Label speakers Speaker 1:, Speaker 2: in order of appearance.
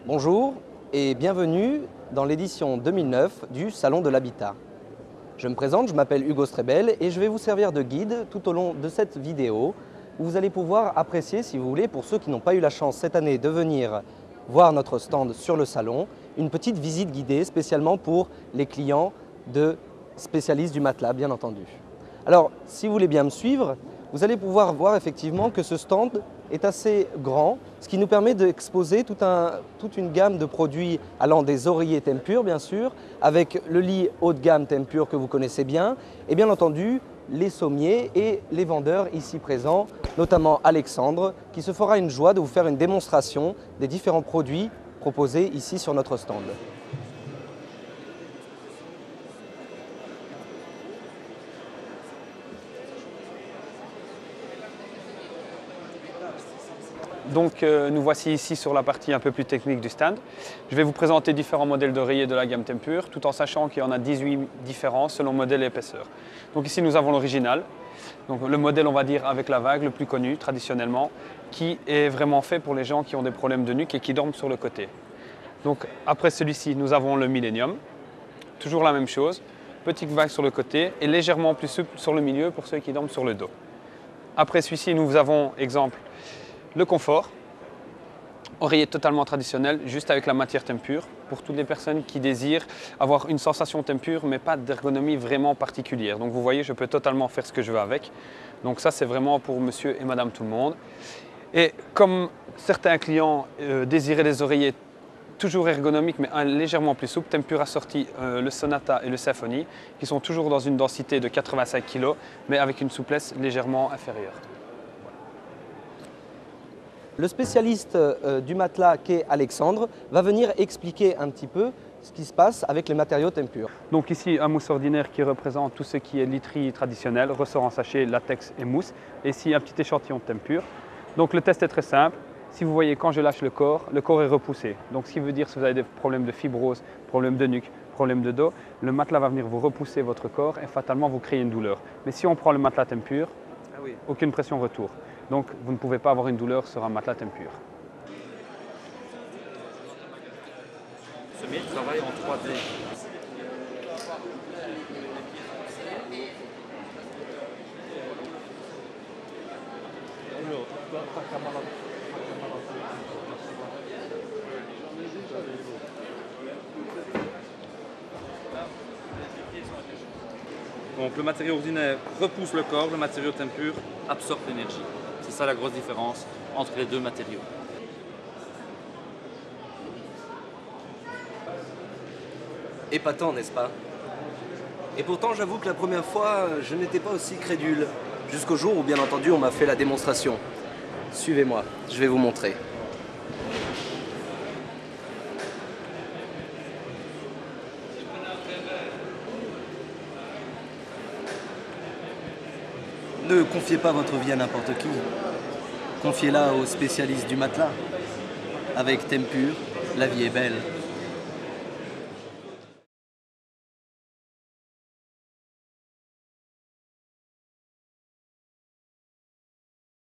Speaker 1: Bonjour et bienvenue dans l'édition 2009 du Salon de l'Habitat. Je me présente, je m'appelle Hugo Strebel et je vais vous servir de guide tout au long de cette vidéo où vous allez pouvoir apprécier, si vous voulez, pour ceux qui n'ont pas eu la chance cette année de venir voir notre stand sur le salon, une petite visite guidée spécialement pour les clients de spécialistes du matelas, bien entendu. Alors, si vous voulez bien me suivre, vous allez pouvoir voir effectivement que ce stand est assez grand, ce qui nous permet d'exposer toute une gamme de produits allant des oreillers Tempur, bien sûr, avec le lit haut de gamme Tempur que vous connaissez bien, et bien entendu les sommiers et les vendeurs ici présents, notamment Alexandre, qui se fera une joie de vous faire une démonstration des différents produits proposés ici sur notre stand.
Speaker 2: Donc nous voici ici sur la partie un peu plus technique du stand. Je vais vous présenter différents modèles d'oreillers de la gamme Tempur, tout en sachant qu'il y en a 18 différents selon modèle et épaisseur. Donc ici nous avons l'original, donc le modèle on va dire avec la vague, le plus connu traditionnellement, qui est vraiment fait pour les gens qui ont des problèmes de nuque et qui dorment sur le côté. Donc après celui-ci nous avons le Millennium, toujours la même chose, petite vague sur le côté et légèrement plus souple sur le milieu pour ceux qui dorment sur le dos. Après celui-ci nous avons exemple le confort, oreiller totalement traditionnel, juste avec la matière Tempur, pour toutes les personnes qui désirent avoir une sensation Tempur, mais pas d'ergonomie vraiment particulière. Donc vous voyez, je peux totalement faire ce que je veux avec. Donc ça, c'est vraiment pour monsieur et madame tout le monde. Et comme certains clients désiraient des oreillers toujours ergonomiques, mais légèrement plus souples, Tempur a sorti le Sonata et le Symphony, qui sont toujours dans une densité de 85 kg, mais avec une souplesse légèrement inférieure.
Speaker 1: Le spécialiste du matelas qu'est Alexandre va venir expliquer un petit peu ce qui se passe avec les matériaux Tempur.
Speaker 2: Donc ici un mousse ordinaire qui représente tout ce qui est literie traditionnelle, ressort en sachet, latex et mousse. Et ici un petit échantillon de Tempur. Donc le test est très simple. Si vous voyez quand je lâche le corps est repoussé. Donc ce qui veut dire si vous avez des problèmes de fibrose, problèmes de nuque, problèmes de dos, le matelas va venir vous repousser votre corps et fatalement vous créer une douleur. Mais si on prend le matelas Tempur, aucune pression retour. Donc vous ne pouvez pas avoir une douleur sur un matelas Tempur.
Speaker 3: Ce mille travaille en 3D. Donc le matériau ordinaire repousse le corps, le matériau Tempur absorbe l'énergie. C'est ça la grosse différence entre les deux matériaux.
Speaker 1: Épatant, n'est-ce pas? Et pourtant, j'avoue que la première fois, je n'étais pas aussi crédule. Jusqu'au jour où, bien entendu, on m'a fait la démonstration. Suivez-moi, je vais vous montrer. Ne confiez pas votre vie à n'importe qui. Confiez-la aux spécialistes du matelas. Avec Tempur, la vie est belle.